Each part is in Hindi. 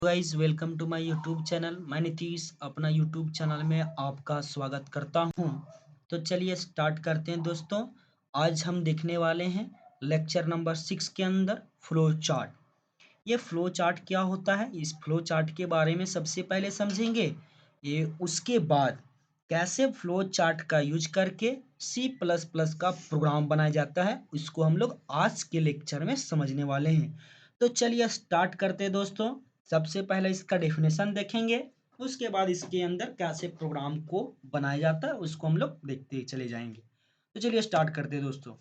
Guys welcome to my YouTube channel. मैं नीतीश अपना यूट्यूब चैनल में आपका स्वागत करता हूं। तो चलिए स्टार्ट करते हैं दोस्तों। आज हम देखने वाले हैं लेक्चर नंबर 6 के अंदर फ्लो चार्ट। ये फ्लो चार्ट क्या होता है, इस फ्लो चार्ट के बारे में सबसे पहले समझेंगे। ये उसके बाद कैसे फ्लो चार्ट का यूज करके C++ का प्रोग्राम बनाया जाता है, इसको हम लोग आज के लेक्चर में समझने वाले हैं। तो चलिए स्टार्ट करते हैं दोस्तों। सबसे पहले इसका डेफिनेशन देखेंगे, उसके बाद इसके अंदर कैसे प्रोग्राम को बनाया जाता है उसको हम लोग देखते चले जाएंगे। तो चलिए स्टार्ट करते हैं दोस्तों।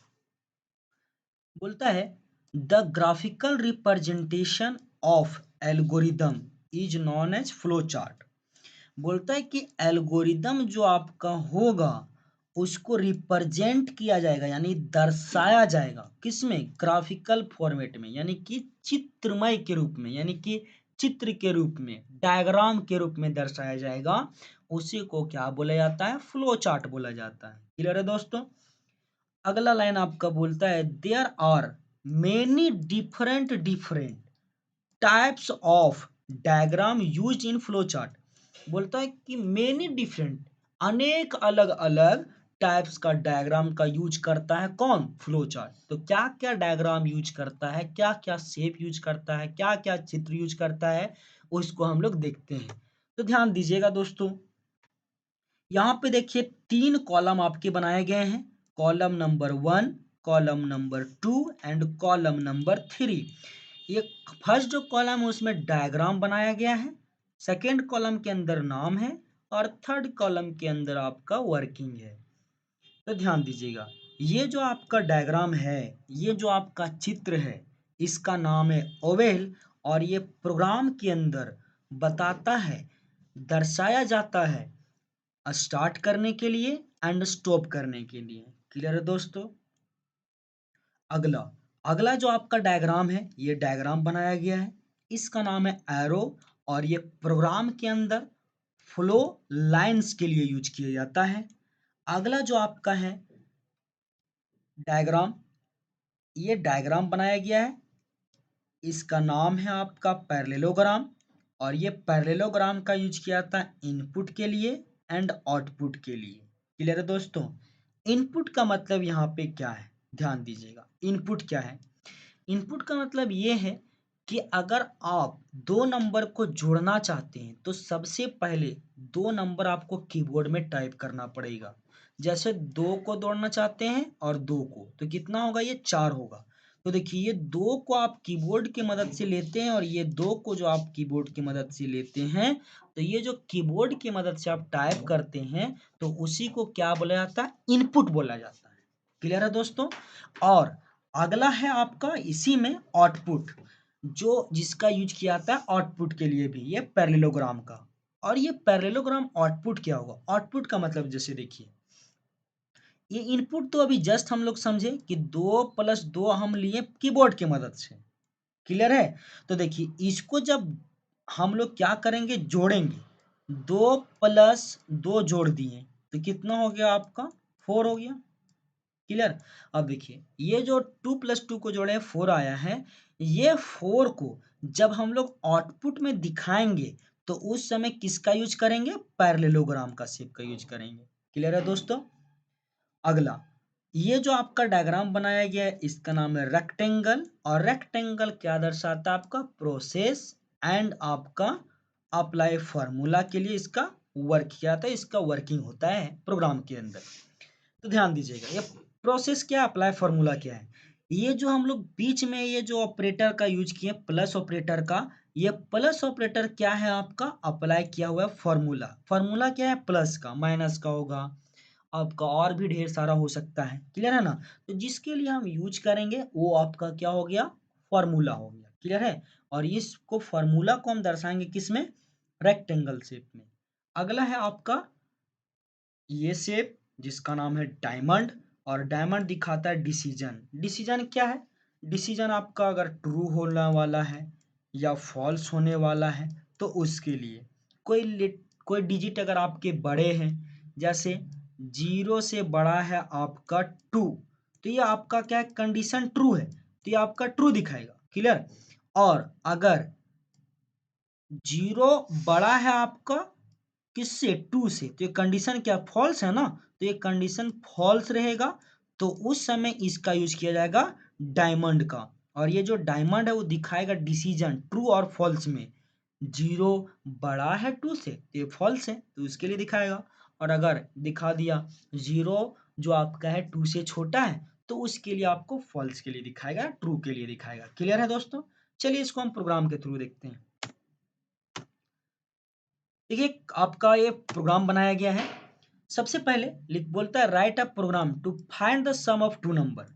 बोलता है the graphical representation of algorithm is known as flow chart. बोलता है कि एल्गोरिदम जो आपका होगा उसको रिप्रेजेंट किया जाएगा यानी दर्शाया जाएगा किसमें, ग्राफिकल फॉर्मेट में, यानी कि चित्रमय के रूप में, यानी कि चित्र के रूप में, डायग्राम के रूप में दर्शाया जाएगा। उसी को क्या बोला जाता है, फ्लो चार्ट बोला जाता है। क्लियर है दोस्तों। अगला लाइन आपका बोलता है there are many different types of diagram use in flow chart. बोलता है कि मेनी डिफरेंट, अनेक अलग अलग टाइप्स का डायग्राम का यूज करता है कौन, फ्लो चार्ट। तो क्या क्या डायग्राम यूज करता है, क्या क्या शेप यूज करता है, क्या क्या चित्र यूज करता है, उसको हम लोग देखते हैं। तो ध्यान दीजिएगा दोस्तों, यहाँ पे देखिए 3 कॉलम आपके बनाए गए हैं, column number 1, column number 2 and column number 3। ये फर्स्ट जो कॉलम है उसमें डायग्राम बनाया गया है, सेकेंड कॉलम के अंदर नाम है और थर्ड कॉलम के अंदर आपका वर्किंग है। तो ध्यान दीजिएगा, ये जो आपका डायग्राम है, ये जो आपका चित्र है, इसका नाम है ओवेल। और ये प्रोग्राम के अंदर बताता है, दर्शाया जाता है स्टार्ट करने के लिए एंड स्टॉप करने के लिए। क्लियर है दोस्तों। अगला अगला जो आपका डायग्राम है, ये डायग्राम बनाया गया है, इसका नाम है एरो। और ये प्रोग्राम के अंदर फ्लो लाइंस के लिए यूज किया जाता है। अगला जो आपका है डायग्राम, ये डायग्राम बनाया गया है, इसका नाम है आपका पैरेललोग्राम। और ये पैरेललोग्राम का यूज किया जाता है इनपुट के लिए एंड आउटपुट के लिए। क्लियर है दोस्तों। इनपुट का मतलब यहाँ पे क्या है, ध्यान दीजिएगा। इनपुट क्या है, इनपुट का मतलब ये है कि अगर आप दो नंबर को जोड़ना चाहते हैं तो सबसे पहले दो नंबर आपको कीबोर्ड में टाइप करना पड़ेगा। जैसे 2 को जोड़ना चाहते हैं और 2 को, तो कितना होगा, ये 4 होगा। तो देखिए ये 2 को आप कीबोर्ड की मदद से लेते हैं और ये 2 को जो आप कीबोर्ड की मदद से लेते हैं, तो ये जो कीबोर्ड की मदद से आप टाइप करते हैं तो उसी को क्या बोला जाता है, इनपुट बोला जाता है। क्लियर है दोस्तों। और अगला है आपका इसी में आउटपुट, जो जिसका यूज किया जाता है आउटपुट के लिए भी, ये पैरेललोग्राम का। और ये पैरेललोग्राम आउटपुट क्या होगा, आउटपुट का मतलब जैसे देखिए, ये इनपुट तो अभी जस्ट हम लोग समझे कि 2 + 2 हम लिए कीबोर्ड की मदद से। क्लियर है। तो देखिए इसको जब हम लोग क्या करेंगे, जोड़ेंगे, 2 + 2 जोड़ दिए तो कितना हो गया आपका, 4 हो गया। क्लियर। अब देखिए ये जो 2 + 2 को जोड़े 4 आया है, ये 4 को जब हम लोग आउटपुट में दिखाएंगे तो उस समय किसका यूज करेंगे, पैरेललोग्राम का शेप का यूज करेंगे। क्लियर है दोस्तों। अगला ये जो आपका डायग्राम बनाया गया है, इसका नाम है रेक्टेंगल। और रेक्टेंगल क्या दर्शाता है, आपका प्रोसेस एंड आपका अप्लाई फार्मूला के लिए इसका वर्क किया था, इसका वर्किंग होता है प्रोग्राम के अंदर। तो ध्यान दीजिएगा, ये प्रोसेस क्या, अप्लाई फार्मूला क्या है। ये जो हम लोग बीच में ये जो ऑपरेटर का यूज किए, प्लस ऑपरेटर का, ये प्लस ऑपरेटर क्या है, आपका अप्लाई किया हुआ है फार्मूला। फार्मूला क्या है, प्लस का, माइनस का होगा, आपका और भी ढेर सारा हो सकता है। क्लियर है ना। तो जिसके लिए हम यूज करेंगे वो आपका क्या हो गया, फार्मूला हो गया। क्लियर है। और इसको फार्मूला को हम दर्शाएंगे किसमें, रेक्टेंगल शेप में। अगला है आपका ये शेप जिसका नाम है डायमंड। और डायमंड दिखाता है डिसीजन। डिसीजन क्या है, डिसीजन आपका अगर ट्रू होने वाला है या फॉल्स होने वाला है तो उसके लिए कोई डिजिट अगर आपके बड़े हैं, जैसे 0 से बड़ा है आपका 2, तो ये आपका क्या है, कंडीशन ट्रू है, तो ये आपका ट्रू दिखाएगा। क्लियर। और अगर जीरो बड़ा है आपका किससे, 2 से, तो ये कंडीशन क्या फॉल्स है ना, तो ये कंडीशन फॉल्स रहेगा, तो उस समय इसका यूज किया जाएगा डायमंड का। और ये जो डायमंड है वो दिखाएगा डिसीजन ट्रू और फॉल्स में। जीरो बड़ा है 2 से तो ये फॉल्स है, तो इसके लिए दिखाएगा। और अगर दिखा दिया जीरो जो आपका है 2 से छोटा है, तो उसके लिए आपको फॉल्स के लिए दिखाएगा, ट्रू के लिए दिखाएगा। क्लियर है दोस्तों? चलिए इसको हम प्रोग्राम के थ्रू देखते हैं। देखिए आपका ये प्रोग्राम बनाया गया है। सबसे पहले लिख बोलता है write a program to find the sum of two number.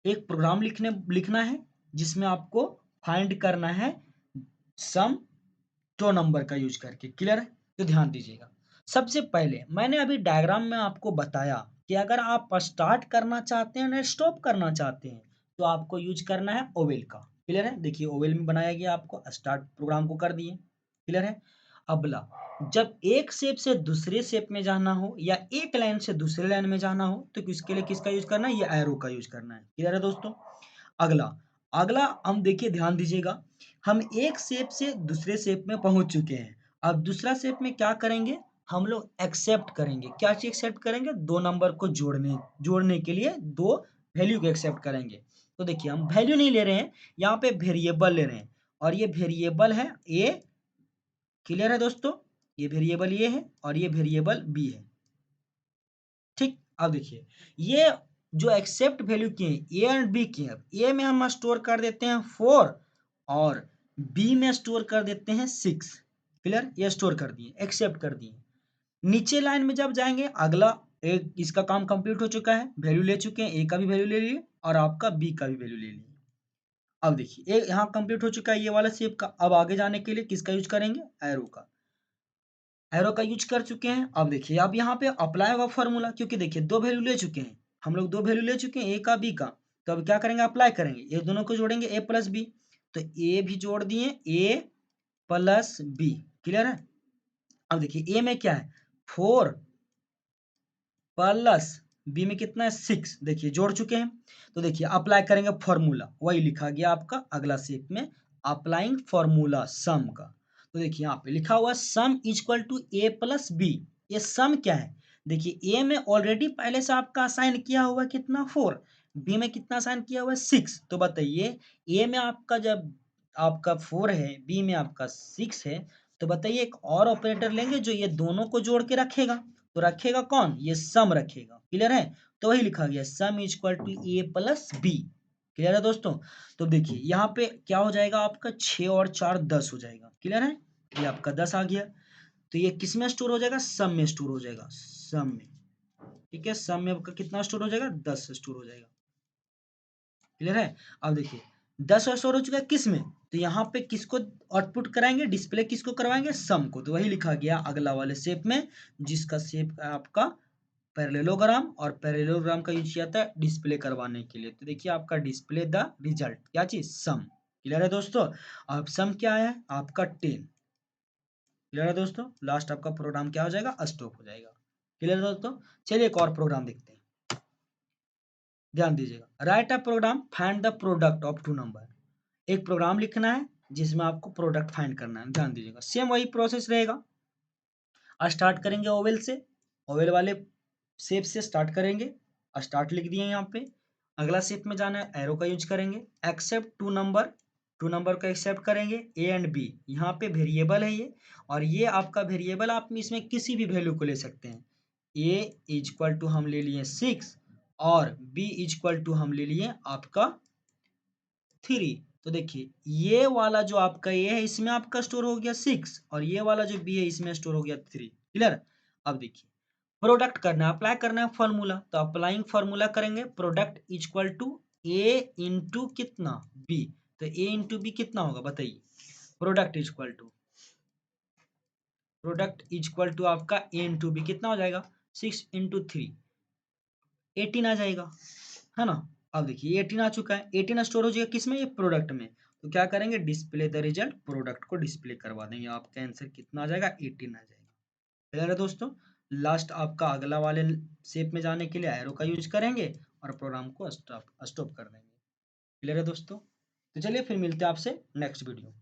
एक प्रोग्राम लिखना है जिसमें आपको फाइंड करना है सम दो नंबर का यूज करके। क्लियर है? तो ध्यान दीजिएगा। सबसे पहले मैंने अभी डायग्राम में आपको बताया कि अगर आप स्टार्ट करना चाहते हैं ना स्टॉप करना चाहते हैं, तो आपको यूज करना है ओवेल का। क्लियर है? देखिए ओवेल में बनाया गया, आपको स्टार्ट प्रोग्राम को कर दिए। क्लियर है? अगला, जब एक शेप से दूसरे शेप में जाना हो या एक लाइन से दूसरे लाइन में जाना हो, तो इसके लिए किसका यूज करना है, ये एरो का यूज करना है। क्लियर है दोस्तों? अगला, अगला हम देखिए ध्यान दीजिएगा, हम एक शेप से दूसरे शेप में पहुंच चुके हैं। अब दूसरा शेप में क्या करेंगे, हम लोग एक्सेप्ट करेंगे। क्या चीज एक्सेप्ट करेंगे, दो नंबर को जोड़ने के लिए दो वैल्यू को एक्सेप्ट करेंगे। तो देखिए हम वैल्यू नहीं ले रहे हैं, यहाँ पे वेरिएबल ले रहे हैं, और ये वेरिएबल है ए। क्लियर है दोस्तों? ये वेरिएबल ये है और ये वेरिएबल बी है। ठीक, अब देखिए ये जो एक्सेप्ट वैल्यू की है ए एंड बी की है, ए में हम स्टोर कर देते हैं 4 और बी में स्टोर कर देते हैं 6। क्लियर? ये स्टोर कर दिए, एक्सेप्ट कर दिए। नीचे लाइन में जब जाएंगे, अगला एक इसका काम कंप्लीट हो चुका है, वैल्यू ले चुके हैं, ए का भी वैल्यू ले लिए और आपका बी का भी वैल्यू ले लिए। अब देखिए एक यहाँ कंप्लीट हो चुका है ये वाला शेप का। अब आगे जाने के लिए किसका यूज करेंगे, एरो का। एरो का यूज कर चुके हैं। अब देखिए अब यहाँ पे अप्लाई होगा फॉर्मूला, क्योंकि देखिए दो वैल्यू ले चुके हैं हम लोग, दो वैल्यू ले चुके हैं ए का बी का। तो अब क्या करेंगे, अप्लाई करेंगे, ये दोनों को जोड़ेंगे ए प्लस बी। तो ए भी जोड़ दिए, ए प्लस बी। क्लियर है? अब देखिए ए में क्या है, 4 प्लस बी में कितना है 6। देखिए जोड़ चुके हैं। तो देखिए अप्लाई करेंगे फॉर्मूला, वही लिखा गया आपका अगला स्टेप में, अप्लाइंग फॉर्मूला सम का। तो देखिए यहाँ पे लिखा हुआ sum equal to A plus B. ये सम क्या है, देखिए ए में ऑलरेडी पहले से आपका असाइन किया हुआ कितना 4, बी में कितना असाइन किया हुआ है 6। तो बताइए ए में आपका जब आपका 4 है, बी में आपका 6 है, तो बताइए एक और ऑपरेटर लेंगे जो ये दोनों को जोड़ के रखेगा। तो रखेगा कौन, ये सम रखेगा। क्लियर है? तो वही लिखा गया sum is equal to A plus B. Clear है दोस्तों? तो देखिए यहाँ पे क्या हो जाएगा आपका, 6 और 4 10 हो जाएगा। क्लियर है? ये आपका 10 आ गया। तो ये किस में स्टोर हो जाएगा, सम में स्टोर हो जाएगा, सम में। ठीक है, सम में आपका कितना स्टोर हो जाएगा, 10 स्टोर हो जाएगा। क्लियर है? अब देखिए 10 स्टोर हो चुका है किस में, तो यहाँ पे किसको आउटपुट कराएंगे, डिस्प्ले किसको करवाएंगे, सम को। तो वही लिखा गया अगला वाले शेप में, जिसका शेप आपका पैरेललोग्राम, और पैरेललोग्राम का यूज किया था डिस्प्ले करवाने के लिए। तो देखिए आपका डिस्प्ले द रिजल्ट, क्या चीज, सम। क्लियर है दोस्तों? अब सम क्या है आपका 10। क्लियर है दोस्तों? लास्ट आपका प्रोग्राम क्या हो जाएगा, स्टॉप हो जाएगा। क्लियर है दोस्तों? चलिए एक और प्रोग्राम देखते हैं। ध्यान दीजिएगा, write a program find the product of two number. एक प्रोग्राम लिखना है जिसमें आपको प्रोडक्ट फाइंड करना है। ध्यान दीजिएगा, सेम वही प्रोसेस रहेगा। स्टार्ट करेंगे ओवेल से, ओवेल वाले शेप से स्टार्ट करेंगे, स्टार्ट लिख दिए यहाँ पे। अगला शेप में जाना है, एरो का यूज करेंगे, accept two number, two number को एक्सेप्ट करेंगे, ए एंड बी। यहाँ पे वेरिएबल है ये, और ये आपका वेरिएबल आप इसमें किसी भी वैल्यू को ले सकते हैं। ए इज इक्वल टू हम ले लिए 6 और बी इज इक्वल टू हम ले लिए आपका 3। तो देखिए ये वाला जो आपका ए है इसमें आपका स्टोर हो गया 6, और ये वाला जो बी है इसमें स्टोर हो गया 3। क्लियर? अब देखिए प्रोडक्ट करना है, अप्लाई करना है फॉर्मूला, तो अप्लाइंग फॉर्मूला करेंगे, product equal to A into कितना, बी। तो ए इंटू बी कितना होगा बताइए, प्रोडक्ट इक्वल टू आपका ए इंटू बी कितना हो जाएगा, 6 इंटू 3 18 आ जाएगा, है ना? अब देखिए 18 आ चुका है, 18 स्टोर हो जाएगा किसमें, ये प्रोडक्ट में। तो क्या करेंगे, डिस्प्ले द रिजल्ट, प्रोडक्ट को डिस्प्ले करवा देंगे। आपका आंसर कितना आ जाएगा, 18 आ जाएगा। क्लियर है दोस्तों? लास्ट आपका अगला वाले शेप में जाने के लिए एरो का यूज करेंगे और प्रोग्राम को स्टॉप स्टॉप कर देंगे। क्लियर है दोस्तों? तो चलिए फिर मिलते हैं आपसे नेक्स्ट वीडियो।